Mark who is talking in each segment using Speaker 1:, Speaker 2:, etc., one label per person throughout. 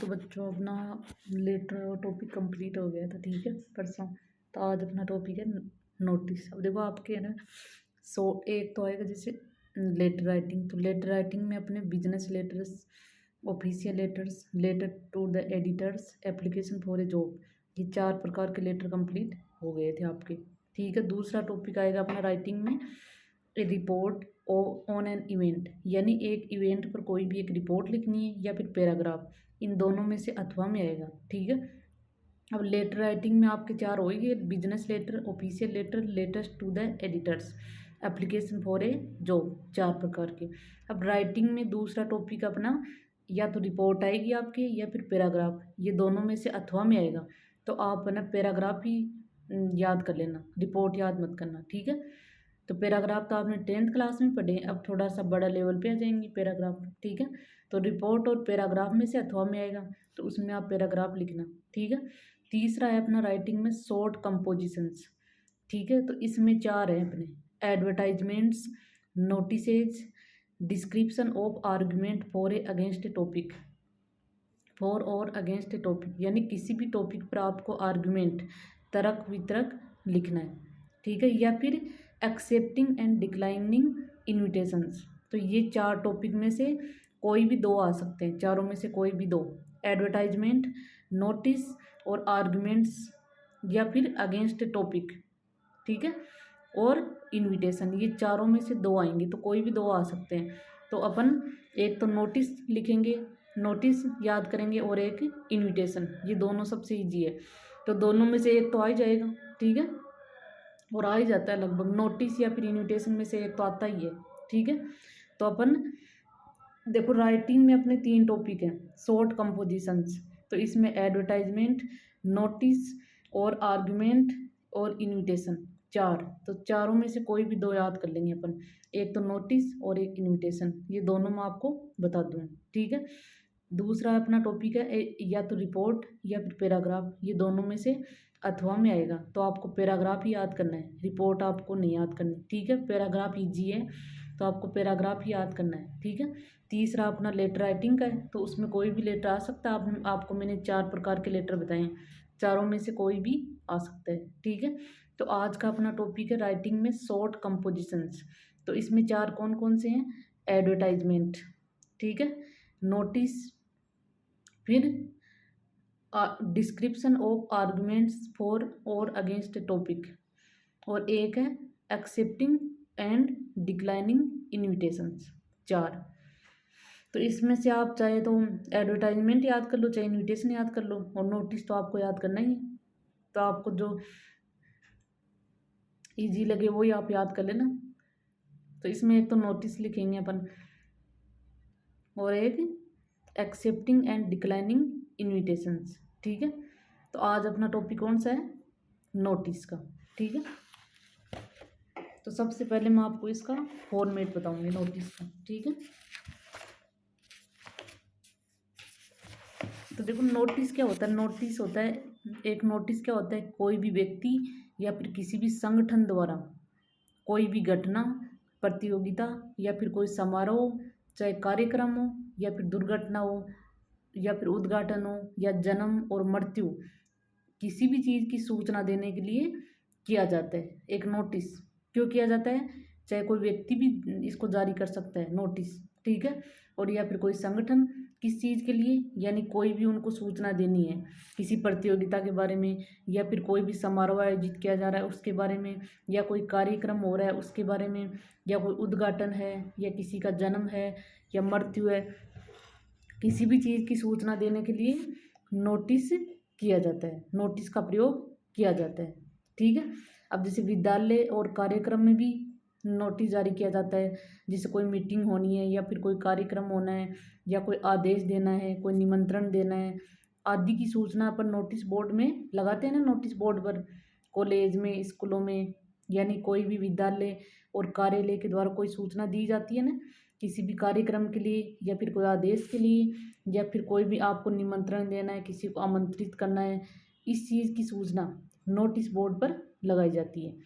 Speaker 1: बच्चों अपना letter topic complete हो गया था, ठीक है, परसों। तो आज अपना टॉपिक है नोटिस। अब देखो आपके है ना, एक तो आएगा जैसे लेटर राइटिंग। तो लेटर राइटिंग में अपने business letters, official letters, letter to the editors, application for a job, ये 4 प्रकार के लेटर कंप्लीट हो गए थे आपके, ठीक है। दूसरा टॉपिक आएगा अपना राइटिंग में ए रिपोर्ट ऑन एन इवेंट, यानी एक इवेंट पर कोई भी एक रिपोर्ट लिखनी है या फिर पैराग्राफ, इन दोनों में से अथवा में आएगा, ठीक है। अब लेटर राइटिंग में आपके 4 होएंगे, business letter, official letter, letters to the editors, application for a job, 4 प्रकार के। अब राइटिंग में दूसरा टॉपिक अपना या तो रिपोर्ट आएगी आपके या फिर पैराग्राफ, ये दोनों में से अथवा में आएगा। तो आप है ना पैराग्राफ ही याद कर लेना, रिपोर्ट याद मत करना, ठीक है। तो पैराग्राफ तो आपने 10th क्लास में पढ़े, अब थोड़ा सा बड़ा लेवल पे आ जाएंगे पैराग्राफ, ठीक है। तो रिपोर्ट और पैराग्राफ में से अथवा में आएगा, तो उसमें आप पैराग्राफ लिखना, ठीक है। तीसरा है अपना राइटिंग में शॉर्ट कंपोजिशंस, ठीक है। तो इसमें 4 है अपने, advertisements, notices, description of argument for a against A topic, for और अगेंस्ट ए टॉपिक, यानी किसी भी टॉपिक पर आपको आर्गुमेंट, तर्क वितर्क लिखना है, ठीक है। या फिर एक्सेप्टिंग एंड डिक्लाइनिंग इन्विटेशंस, तो ये 4 टॉपिक में से कोई भी 2 आ सकते हैं, चारों में से कोई भी 2, एडवर्टाइजमेंट, नोटिस और आर्गुमेंट्स, या फिर अगेंस्ट टॉपिक, ठीक है, और इनविटेशन, ये चारों में से 2 आएंगे, तो कोई भी 2 आ सकते हैं। तो अपन एक तो नोटिस लिखेंगे, नोटिस याद करेंगे, और एक इनविटेशन, ये दोनों सबसे ईजी है। तो दोनों में से एक तो आ ही जाएगा, ठीक है, और आ ही जाता है लगभग, नोटिस या फिर इनविटेशन में से एक तो आता ही है, ठीक है। तो अपन देखो राइटिंग में अपने 3 टॉपिक हैं, शॉर्ट कंपोजिशंस, तो इसमें एडवर्टाइजमेंट, नोटिस और आर्गुमेंट और इनविटेशन, 4। तो चारों में से कोई भी 2 याद कर लेंगे अपन, एक तो नोटिस और एक इनविटेशन, ये दोनों मैं आपको बता दूँ, ठीक है। दूसरा अपना टॉपिक है या तो रिपोर्ट या फिर पैराग्राफ, ये दोनों में से अथवा में आएगा, तो आपको पैराग्राफ ही याद करना है, रिपोर्ट आपको नहीं याद करनी, ठीक है। पैराग्राफ ईजी है, तो आपको पैराग्राफ ही याद करना है, ठीक है। तीसरा अपना लेटर राइटिंग का है, तो उसमें कोई भी लेटर आ सकता है, आपको मैंने 4 प्रकार के लेटर बताए हैं, चारों में से कोई भी आ सकता है, ठीक है। तो आज का अपना टॉपिक है राइटिंग में शॉर्ट कंपोजिशंस, तो इसमें 4 कौन कौन से हैं, एडवर्टाइजमेंट, ठीक है, नोटिस, फिर डिस्क्रिप्शन ऑफ आर्गुमेंट्स फॉर और अगेंस्ट ए टॉपिक, और एक है एक्सेप्टिंग एंड डिक्लाइनिंग इन्विटेशंस, 4। तो इसमें से आप चाहे तो एडवर्टाइजमेंट याद कर लो, चाहे इन्विटेशन याद कर लो, और नोटिस तो आपको याद करना ही है, तो आपको जो इजी लगे वही आप याद कर लेना। तो इसमें एक तो नोटिस लिखेंगे अपन, और एक एक्सेप्टिंग एंड डिक्लाइनिंग इन्विटेशंस, ठीक है। तो आज अपना टॉपिक कौन सा है, नोटिस का, ठीक है। तो सबसे पहले मैं आपको इसका फॉर्मेट बताऊंगी नोटिस का, ठीक है। तो देखो नोटिस क्या होता है, नोटिस होता है, एक नोटिस क्या होता है, कोई भी व्यक्ति या फिर किसी भी संगठन द्वारा कोई भी घटना, प्रतियोगिता या फिर कोई समारोह, चाहे कार्यक्रम हो या फिर दुर्घटना हो या फिर उद्घाटन हो या जन्म और मृत्यु, किसी भी चीज़ की सूचना देने के लिए किया जाता है एक नोटिस। क्यों किया जाता है, चाहे कोई व्यक्ति भी इसको जारी कर सकता है नोटिस, ठीक है, और या फिर कोई संगठन, किस चीज़ के लिए, यानी कोई भी उनको सूचना देनी है किसी प्रतियोगिता के बारे में, या फिर कोई भी समारोह आयोजित किया जा रहा है उसके बारे में, या कोई कार्यक्रम हो रहा है उसके बारे में, या कोई उद्घाटन है, या किसी का जन्म है या मृत्यु है, किसी भी चीज़ की सूचना देने के लिए नोटिस किया जाता है, नोटिस का प्रयोग किया जाता है, ठीक है। अब जैसे विद्यालय और कार्यक्रम में भी नोटिस जारी किया जाता है, जैसे कोई मीटिंग होनी है या फिर कोई कार्यक्रम होना है या कोई आदेश देना है, कोई निमंत्रण देना है आदि की सूचना पर नोटिस बोर्ड में लगाते हैं ना, नोटिस बोर्ड पर, कॉलेज में, स्कूलों में, यानी कोई भी विद्यालय और कार्यालय के द्वारा कोई सूचना दी जाती है ना, किसी भी कार्यक्रम के लिए या फिर कोई आदेश के लिए, या फिर कोई भी आपको निमंत्रण देना है, किसी को आमंत्रित करना है, इस चीज़ की सूचना नोटिस बोर्ड पर लगाई जाती है।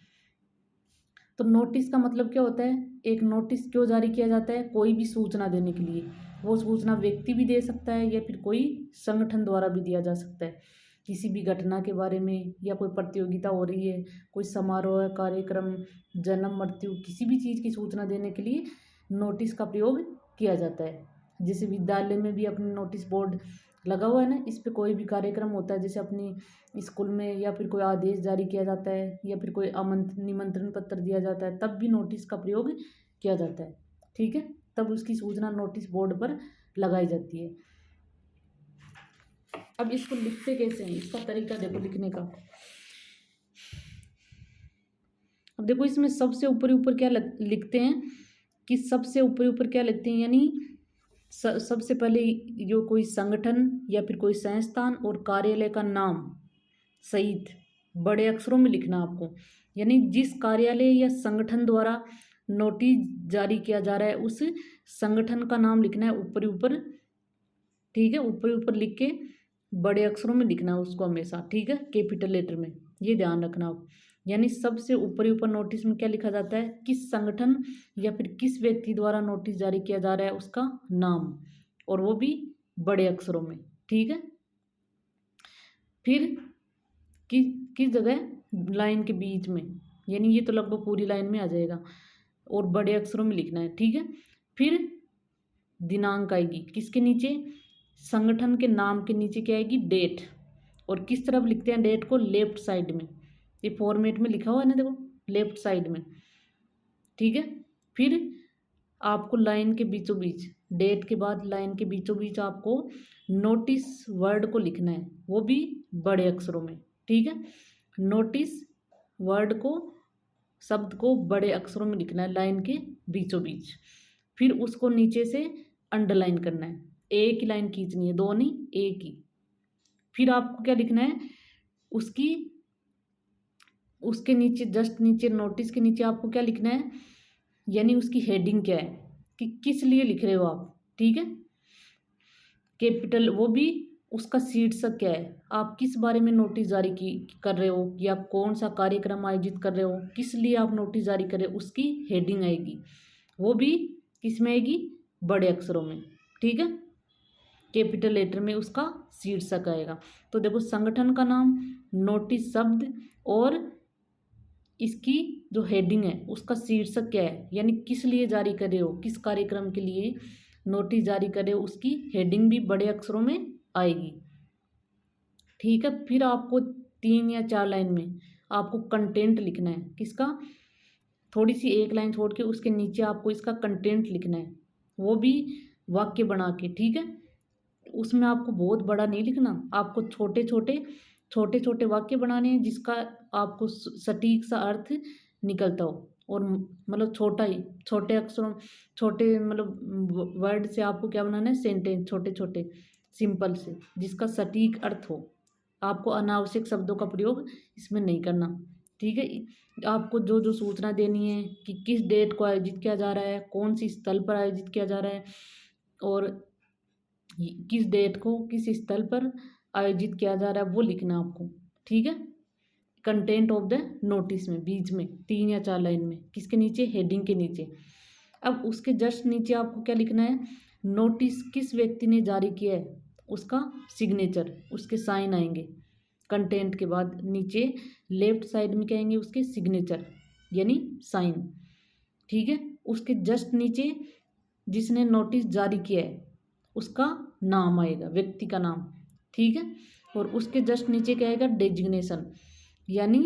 Speaker 1: तो नोटिस का मतलब क्या होता है, एक नोटिस क्यों जारी किया जाता है, कोई भी सूचना देने के लिए, वो सूचना व्यक्ति भी दे सकता है या फिर कोई संगठन द्वारा भी दिया जा सकता है। किसी भी घटना के बारे में या कोई प्रतियोगिता हो रही है, कोई समारोह है, कार्यक्रम, जन्म, मृत्यु, किसी भी चीज़ की सूचना देने के लिए नोटिस का प्रयोग किया जाता है। जैसे विद्यालय में भी अपने नोटिस बोर्ड लगा हुआ है ना, इस पे कोई भी कार्यक्रम होता है, जैसे अपनी स्कूल में या फिर कोई आदेश जारी किया जाता है या फिर कोई निमंत्रण पत्र दिया जाता है, तब भी नोटिस का प्रयोग किया जाता है। ठीक है, तब उसकी सूचना नोटिस बोर्ड पर लगाई जाती है। अब इसको लिखते कैसे हैं, इसका तरीका देखो लिखने का। अब देखो इसमें सबसे ऊपर ऊपर क्या लिखते हैं कि सबसे ऊपर ऊपर क्या लिखते हैं, यानी सबसे पहले जो कोई संगठन या फिर कोई संस्थान और कार्यालय का नाम सहित बड़े अक्षरों में लिखना आपको। यानी जिस कार्यालय या संगठन द्वारा नोटिस जारी किया जा रहा है उस संगठन का नाम लिखना है ऊपर ऊपर। ठीक है, ऊपर ऊपर लिख के बड़े अक्षरों में लिखना है उसको हमेशा। ठीक है, कैपिटल लेटर में, ये ध्यान रखना आप। यानी सबसे ऊपर ऊपर नोटिस में क्या लिखा जाता है, किस संगठन या फिर किस व्यक्ति द्वारा नोटिस जारी किया जा रहा है उसका नाम, और वो भी बड़े अक्षरों में। ठीक है, फिर किस जगह, लाइन के बीच में, यानी ये तो लगभग पूरी लाइन में आ जाएगा, और बड़े अक्षरों में लिखना है। ठीक है, फिर दिनांक आएगी किसके नीचे, संगठन के नाम के नीचे क्या आएगी, डेट। और किस तरफ लिखते हैं डेट को, लेफ्ट साइड में। ये फॉर्मेट में लिखा हुआ है ना, देखो लेफ्ट साइड में। ठीक है, फिर आपको लाइन के बीचों बीच, डेट के बाद लाइन के बीचों बीच आपको नोटिस वर्ड को लिखना है, वो भी बड़े अक्षरों में। ठीक है, नोटिस वर्ड को, शब्द को बड़े अक्षरों में लिखना है लाइन के बीचों बीच। फिर उसको नीचे से अंडरलाइन करना है, एक ही लाइन खींचनी है, दो नहीं, एक ही। फिर आपको क्या लिखना है, उसके नीचे, जस्ट नीचे, नोटिस के नीचे आपको क्या लिखना है, यानी उसकी हेडिंग क्या है, कि किस लिए लिख रहे हो आप। ठीक है, कैपिटल, वो भी उसका शीर्षक क्या है, आप किस बारे में नोटिस जारी कर रहे हो, या कौन सा कार्यक्रम आयोजित कर रहे हो, किस लिए आप नोटिस जारी कर रहे हो, उसकी हेडिंग आएगी, वो भी किस में आएगी, बड़े अक्षरों में। ठीक है, कैपिटल लेटर में उसका शीर्षक आएगा। तो देखो संगठन का नाम, नोटिस शब्द, और इसकी जो हेडिंग है उसका शीर्षक क्या है, यानी किस लिए जारी कर रहे हो, किस कार्यक्रम के लिए नोटिस जारी कर रहे हो, उसकी हेडिंग भी बड़े अक्षरों में आएगी। ठीक है, फिर आपको 3 या 4 लाइन में आपको कंटेंट लिखना है, किसका, थोड़ी सी एक लाइन छोड़ के उसके नीचे आपको इसका कंटेंट लिखना है, वो भी वाक्य बना के। ठीक है, उसमें आपको बहुत बड़ा नहीं लिखना, आपको छोटे छोटे वाक्य बनाने हैं जिसका आपको सटीक सा अर्थ निकलता हो, और मतलब छोटा ही, छोटे अक्षरों, छोटे मतलब वर्ड से आपको क्या बनाना है, सेंटेंस छोटे छोटे सिंपल से, जिसका सटीक अर्थ हो। आपको अनावश्यक शब्दों का प्रयोग इसमें नहीं करना। ठीक है, आपको जो जो सूचना देनी है कि किस डेट को आयोजित किया जा रहा है, कौन सी स्थल पर आयोजित किया जा रहा है, और किस डेट को किस स्थल पर आयोजित किया जा रहा है, वो लिखना आपको। ठीक है, कंटेंट ऑफ द नोटिस में बीच में 3 या 4 लाइन में, किसके नीचे, हेडिंग के नीचे। अब उसके जस्ट नीचे आपको क्या लिखना है, नोटिस किस व्यक्ति ने जारी किया है उसका सिग्नेचर, उसके साइन आएंगे। कंटेंट के बाद नीचे लेफ्ट साइड में क्या आएंगे, उसके सिग्नेचर यानी साइन। ठीक है, उसके जस्ट नीचे जिसने नोटिस जारी किया है उसका नाम आएगा, व्यक्ति का नाम। ठीक है, और उसके जस्ट नीचे क्या आएगा, डेजिग्नेशन, यानी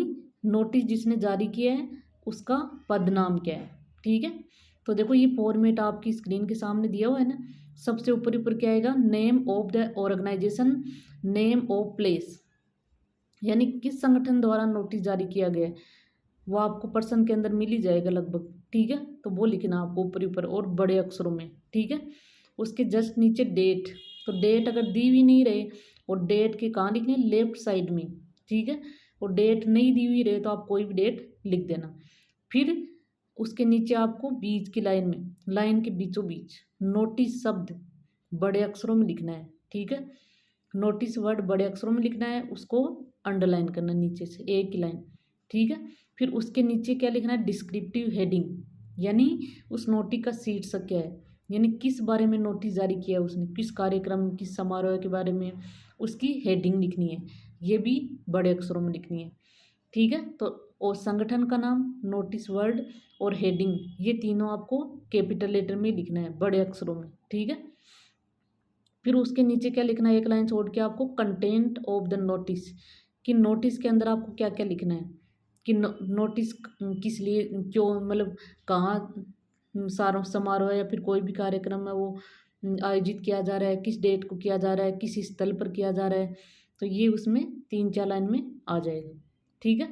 Speaker 1: नोटिस जिसने जारी किया है उसका पद नाम क्या है। ठीक है, तो देखो ये फॉर्मेट आपकी स्क्रीन के सामने दिया हुआ है ना। सबसे ऊपर ऊपर क्या आएगा, name of the organisation, name of place, यानी किस संगठन द्वारा नोटिस जारी किया गया है, वो आपको पर्सन के अंदर मिल ही जाएगा लगभग। ठीक है, तो वो लिखना आपको ऊपर ऊपर और बड़े अक्षरों में। ठीक है, उसके जस्ट नीचे डेट, तो डेट अगर दी हुई नहीं रहे, और डेट के कहाँ लिखने, लेफ्ट साइड में। ठीक है, और डेट नहीं दी हुई रहे तो आप कोई भी डेट लिख देना। फिर उसके नीचे आपको बीच की लाइन में, लाइन के बीचों बीच नोटिस शब्द बड़े अक्षरों में लिखना है। ठीक है, नोटिस वर्ड बड़े अक्षरों में लिखना है, उसको अंडरलाइन करना नीचे से एक ही लाइन। ठीक है, फिर उसके नीचे क्या लिखना है, डिस्क्रिप्टिव हेडिंग, यानी उस नोटिस का शीर्षक क्या है, यानी किस बारे में नोटिस जारी किया उसने, किस कार्यक्रम, किस समारोह के बारे में, उसकी हेडिंग लिखनी है, ये भी बड़े अक्षरों में लिखनी है। ठीक है, तो और संगठन का नाम, नोटिस वर्ड और हेडिंग, ये तीनों आपको कैपिटल लेटर में लिखना है, बड़े अक्षरों में। ठीक है, फिर उसके नीचे क्या लिखना है, एक लाइन छोड़ के आपको कंटेंट ऑफ द नोटिस, कि नोटिस के अंदर आपको क्या क्या लिखना है, कि नोटिस किस लिए, क्यों, मतलब कहाँ सारा समारोह है या फिर कोई भी कार्यक्रम है वो आयोजित किया जा रहा है, किस डेट को किया जा रहा है, किस स्थल पर किया जा रहा है, तो ये उसमें 3-4 लाइन में आ जाएगा। ठीक है,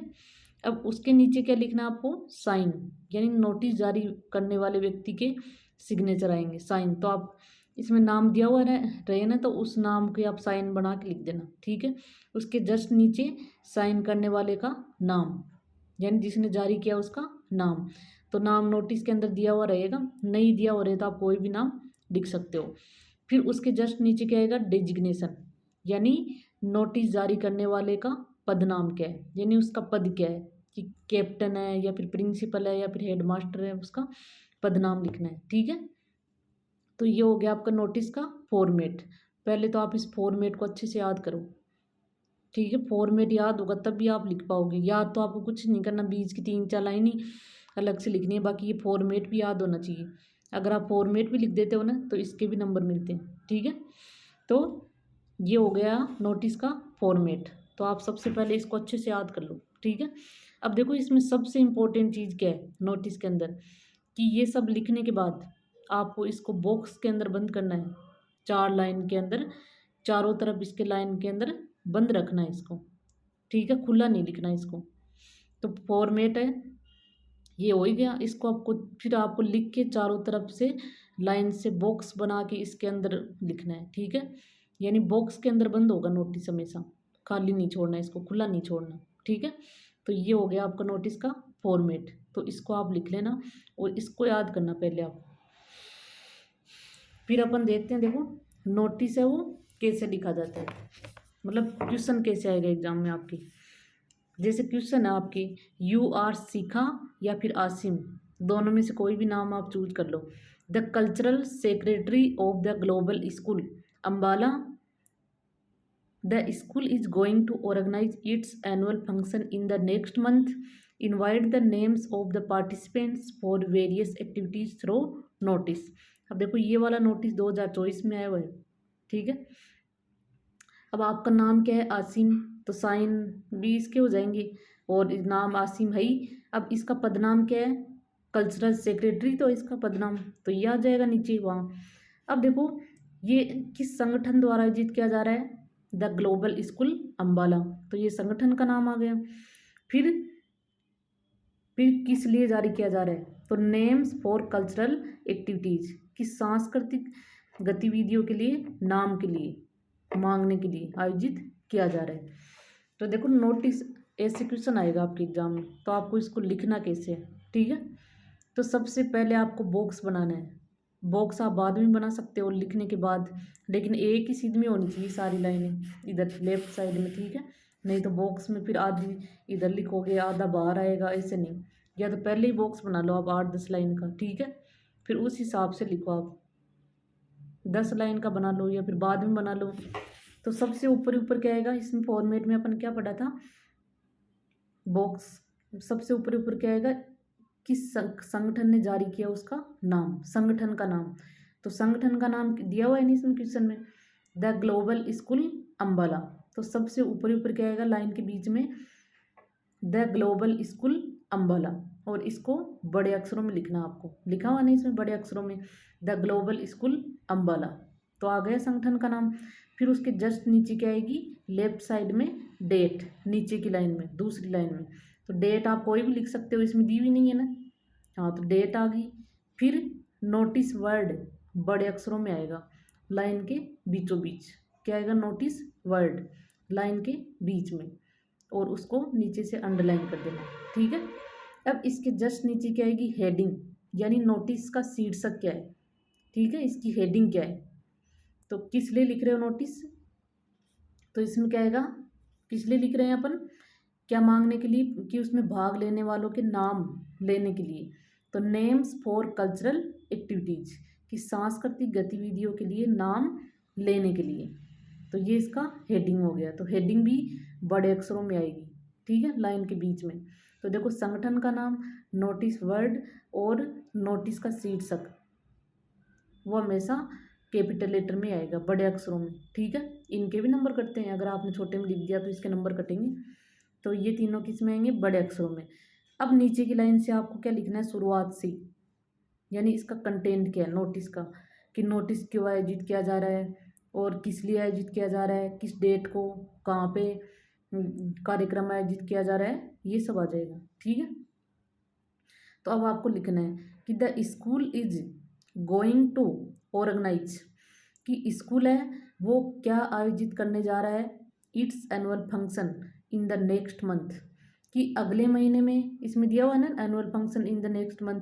Speaker 1: अब उसके नीचे क्या लिखना है आपको, साइन, यानी नोटिस जारी करने वाले व्यक्ति के सिग्नेचर आएंगे, साइन। तो आप इसमें नाम दिया हुआ रहे ना, तो उस नाम के आप साइन बना के लिख देना। ठीक है, उसके जस्ट नीचे साइन करने वाले का नाम, यानी जिसने जारी किया उसका नाम। तो नाम नोटिस के अंदर दिया हुआ रहेगा, नहीं दिया हुआ रहे तो आप कोई भी नाम लिख सकते हो। फिर उसके जस्ट नीचे क्या आएगा, डेजिग्नेशन, यानी नोटिस जारी करने वाले का पद नाम क्या है, यानी उसका पद क्या है, कि कैप्टन है या फिर प्रिंसिपल है या फिर हेड मास्टर है, उसका पद नाम लिखना है। ठीक है, तो ये हो गया आपका नोटिस का फॉर्मेट। पहले तो आप इस फॉर्मेट को अच्छे से याद करो। ठीक है, फॉर्मेट याद होगा तब भी आप लिख पाओगे, याद तो आपको कुछ नहीं करना, बीच की 3-4 लाइन ही अलग से लिखनी है, बाकी ये फॉर्मेट भी याद होना चाहिए। अगर आप फॉर्मेट भी लिख देते हो ना तो इसके भी नंबर मिलते हैं। ठीक है, तो ये हो गया नोटिस का फॉर्मेट। तो आप सबसे पहले इसको अच्छे से याद कर लो। ठीक है, अब देखो इसमें सबसे इम्पोर्टेंट चीज़ क्या है नोटिस के अंदर, कि ये सब लिखने के बाद आपको इसको बॉक्स के अंदर बंद करना है, 4 लाइन के अंदर, चारों तरफ इसके लाइन के अंदर बंद रखना है इसको। ठीक है, खुला नहीं लिखना इसको। तो फॉर्मेट है ये हो ही गया, इसको आपको फिर आपको लिख के चारों तरफ से लाइन से बॉक्स बना के इसके अंदर लिखना है। ठीक है, यानी बॉक्स के अंदर बंद होगा नोटिस, हमेशा खाली नहीं छोड़ना इसको, खुला नहीं छोड़ना। ठीक है, तो ये हो गया आपका नोटिस का फॉर्मेट। तो इसको आप लिख लेना और इसको याद करना पहले आप। फिर अपन देखते हैं, देखो नोटिस है वो कैसे लिखा जाता है, मतलब क्वेश्चन कैसे आएगा एग्जाम में आपकी। जैसे क्वेश्चन है आपकी, यू आर शिखा या फिर आसिम, दोनों में से कोई भी नाम आप चूज कर लो। The cultural secretary of the global school Ambala, the school is going to organise its annual function in the next month, invite the names of the participants for various activities through notice. अब देखो ये वाला notice 2024 में आया हुआ है। ठीक है, अब आपका नाम क्या है, आसिम, तो साइन भी इसके हो जाएंगे, और नाम आसिम है ही। अब इसका पदनाम क्या है, कल्चरल सेक्रेटरी, तो इसका पदनाम तो ये आ जाएगा नीचे वहाँ। अब देखो ये किस संगठन द्वारा आयोजित किया जा रहा है, द ग्लोबल स्कूल अम्बाला, तो ये संगठन का नाम आ गया। फिर किस लिए जारी किया जा रहा है, तो नेम्स फॉर कल्चरल एक्टिविटीज, किस सांस्कृतिक गतिविधियों के लिए, नाम के लिए, मांगने के लिए आयोजित किया जा रहा है। तो देखो नोटिस ऐसे क्वेश्चन आएगा आपके एग्जाम में, तो आपको इसको लिखना कैसे है। ठीक है, तो सबसे पहले आपको बॉक्स बनाना है। बॉक्स आप बाद में बना सकते हो लिखने के बाद, लेकिन एक ही सीध में होनी चाहिए सारी लाइनें इधर लेफ्ट साइड में। ठीक है, नहीं तो बॉक्स में फिर आधी इधर लिखोगे आधा बाहर आएगा, ऐसे नहीं। या तो पहले ही बॉक्स बना लो आप 8-10 लाइन का। ठीक है, फिर उस हिसाब से लिखो आप, 10 लाइन का बना लो या फिर बाद में बना लो। तो सबसे ऊपर ऊपर क्या आएगा इसमें, फॉर्मेट में अपन क्या पढ़ा था, बॉक्स, सबसे ऊपर ऊपर क्या आएगा, किस संगठन ने जारी किया उसका नाम, संगठन का नाम। तो संगठन का नाम दिया हुआ है नहीं इसमें क्वेश्चन में, द ग्लोबल स्कूल अम्बाला। तो सबसे ऊपर ऊपर क्या आएगा लाइन के बीच में, द ग्लोबल स्कूल अम्बाला, और इसको बड़े अक्षरों में लिखना आपको, लिखा हुआ नहीं इसमें बड़े अक्षरों में, द ग्लोबल स्कूल अम्बाला। तो आ गया संगठन का नाम। फिर उसके जस्ट नीचे क्या आएगी, लेफ्ट साइड में डेट, नीचे की लाइन में, दूसरी लाइन में। तो डेट आप कोई भी लिख सकते हो, इसमें दी हुई नहीं है ना। हाँ, तो डेट आ गई। फिर नोटिस वर्ड बड़े अक्षरों में आएगा, लाइन के बीचों बीच क्या आएगा, नोटिस वर्ड लाइन के बीच में, और उसको नीचे से अंडरलाइन कर देना। ठीक है, अब इसके जस्ट नीचे क्या आएगी, हेडिंग, यानी नोटिस का शीर्षक क्या है। ठीक है, इसकी हेडिंग क्या है, तो किस लिए लिख रहे हो नोटिस, तो इसमें क्या आएगा, किस लिए लिख रहे हैं अपन, क्या मांगने के लिए, कि उसमें भाग लेने वालों के नाम लेने के लिए। तो नेम्स फॉर कल्चरल एक्टिविटीज, कि सांस्कृतिक गतिविधियों के लिए नाम लेने के लिए। तो ये इसका हेडिंग हो गया। तो हेडिंग भी बड़े अक्षरों में आएगी, ठीक है, लाइन के बीच में। तो देखो संगठन का नाम, नोटिस वर्ड और नोटिस का शीर्षक वो हमेशा कैपिटल लेटर में आएगा, बड़े अक्षरों में, ठीक है। इनके भी नंबर कटते हैं, अगर आपने छोटे में लिख दिया तो इसके नंबर कटेंगे। तो ये तीनों किस में आएंगे, बड़े अक्षरों में। अब नीचे की लाइन से आपको क्या लिखना है, शुरुआत से, यानी इसका कंटेंट क्या है नोटिस का, कि नोटिस क्यों आयोजित किया जा रहा है और किस लिए आयोजित किया जा रहा है, किस डेट को, कहाँ पे कार्यक्रम आयोजित किया जा रहा है, ये सब आ जाएगा, ठीक है। तो अब आपको लिखना है कि the school is going to organise, कि स्कूल है वो क्या आयोजित करने जा रहा है, its annual function in the next month, कि अगले महीने में, इसमें दिया हुआ है ना annual function in the next month.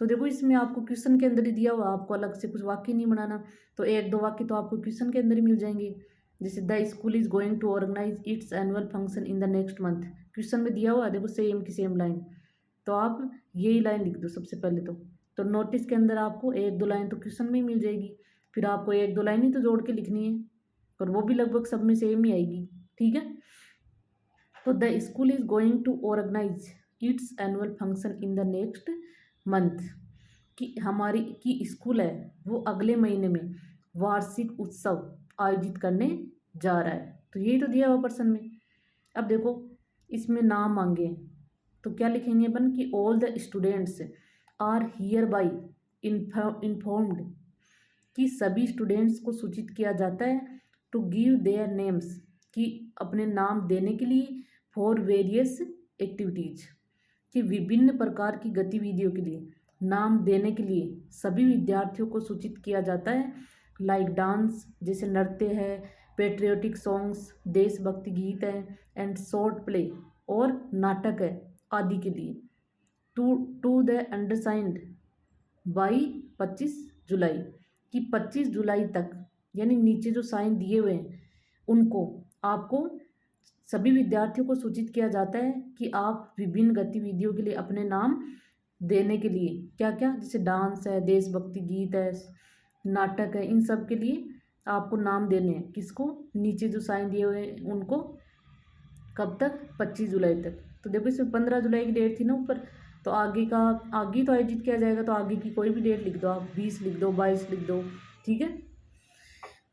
Speaker 1: तो देखो इसमें आपको क्वेश्चन के अंदर ही दिया हुआ, आपको अलग से कुछ वाक्य नहीं बनाना। तो एक दो वाक्य तो आपको क्वेश्चन के अंदर ही मिल जाएंगे। जैसे the school is going to organise its annual function in the next month, question में दिया हुआ है, देखो सेम की सेम लाइन। तो आप यही लाइन लिख दो सबसे पहले तो नोटिस के अंदर आपको एक दो लाइन तो क्वेश्चन में ही मिल जाएगी, फिर आपको एक दो लाइन ही तो जोड़ के लिखनी है, और वो भी लगभग सब में सेम ही आएगी, ठीक है। तो the school is going to organise its annual function in the next month, कि हमारी की स्कूल है वो अगले महीने में वार्षिक उत्सव आयोजित करने जा रहा है। तो यही तो दिया हुआ प्रश्न में। अब देखो इसमें नाम मांगे हैं, तो क्या लिखेंगे अपन कि all the students are hereby informed, कि सभी स्टूडेंट्स को सूचित किया जाता है टू गिव देयर नेम्स, कि अपने नाम देने के लिए, फॉर वेरियस एक्टिविटीज, कि विभिन्न प्रकार की गतिविधियों के लिए नाम देने के लिए सभी विद्यार्थियों को सूचित किया जाता है, लाइक डांस जैसे नृत्य है, पेट्रियोटिक सॉन्ग्स देशभक्ति गीत है, एंड शॉर्ट प्ले और नाटक है आदि के लिए, टू द अंडरसाइंड बाई 25 जुलाई, कि 25 जुलाई तक, यानी नीचे जो साइन दिए हुए हैं उनको आपको सभी विद्यार्थियों को सूचित किया जाता है कि आप विभिन्न गतिविधियों के लिए अपने नाम देने के लिए, क्या क्या, जैसे डांस है, देशभक्ति गीत है, नाटक है, इन सब के लिए आपको नाम देने हैं। किसको, नीचे जो साइन दिए हुए हैं उनको। कब तक, 25 जुलाई तक। तो देखो इसमें 15 जुलाई की डेट थी ना ऊपर, तो आगे तो आयोजित किया जाएगा, तो आगे की कोई भी डेट लिख दो आप, 20 लिख दो, 22 लिख दो, ठीक है।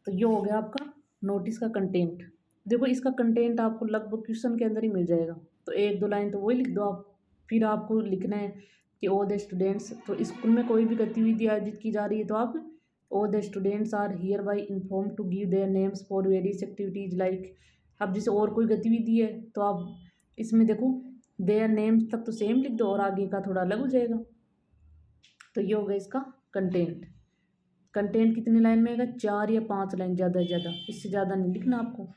Speaker 1: तो ये हो गया आपका नोटिस का कंटेंट। देखो इसका कंटेंट आपको लगभग क्वेश्चन के अंदर ही मिल जाएगा, तो एक दो लाइन तो वही लिख दो आप। फिर आपको लिखना है कि ऑल द स्टूडेंट्स, तो स्कूल में कोई भी गतिविधि आयोजित की जा रही है तो आप all the students are hereby inform to give their names for various activities like. अब जैसे और कोई गतिविधि है तो आप इसमें देखो देयर नेम्स तक तो सेम लिख दो और आगे का थोड़ा अलग हो जाएगा। तो ये होगा इसका कंटेंट। कंटेंट कितनी लाइन में आएगा, 4 या 5 लाइन, ज़्यादा से ज़्यादा, इससे ज़्यादा नहीं लिखना आपको।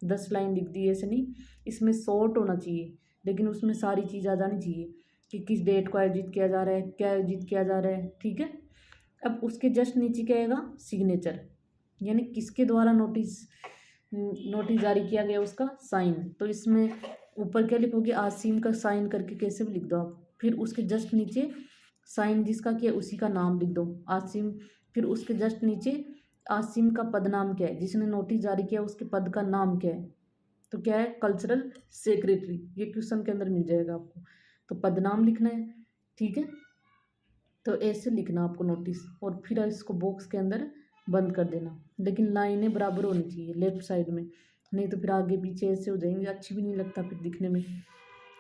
Speaker 1: 10 लाइन लिख दी ऐसे नहीं, इसमें शॉर्ट होना चाहिए, लेकिन उसमें सारी चीज़ आ जानी चाहिए कि किस डेट को आयोजित किया जा रहा है, क्या आयोजित किया जा रहा है, ठीक है। अब उसके जस्ट नीचे क्या आएगा, सिग्नेचर, यानी किसके द्वारा नोटिस जारी किया गया उसका साइन। तो इसमें ऊपर क्या लिखोगे, आसिम का साइन करके कैसे भी लिख दो आप। फिर उसके जस्ट नीचे साइन जिसका किया उसी का नाम लिख दो, आसिम। फिर उसके जस्ट नीचे आसिम का पद नाम क्या है, जिसने नोटिस जारी किया उसके पद का नाम क्या है, तो क्या है, कल्चरल सेक्रेटरी। ये क्वेश्चन के अंदर मिल जाएगा आपको, तो पद नाम लिखना है, ठीक है। तो ऐसे लिखना आपको नोटिस, और फिर इसको बॉक्स के अंदर बंद कर देना, लेकिन लाइनें बराबर होनी चाहिए लेफ्ट साइड में, नहीं तो फिर आगे पीछे ऐसे हो जाएंगे, अच्छी भी नहीं लगता फिर दिखने में,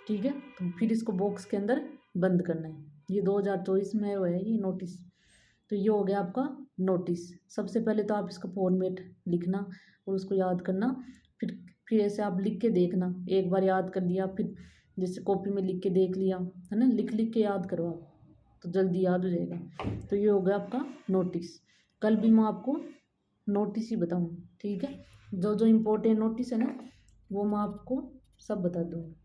Speaker 1: ठीक है। तो फिर इसको बॉक्स के अंदर बंद करना है। ये 2024 में हुआ है ये नोटिस। तो ये हो गया आपका नोटिस। सबसे पहले तो आप इसका फॉर्मेट लिखना और उसको याद करना, फिर ऐसे आप लिख के देखना, एक बार याद कर लिया फिर जैसे कॉपी में लिख के देख लिया, है ना, लिख के याद करो आप, तो जल्दी याद हो जाएगा। तो ये हो गया आपका नोटिस। कल भी मैं आपको नोटिस ही बताऊँ, ठीक है, जो जो इम्पोर्टेंट नोटिस है ना वो मैं आपको सब बता दूँगी।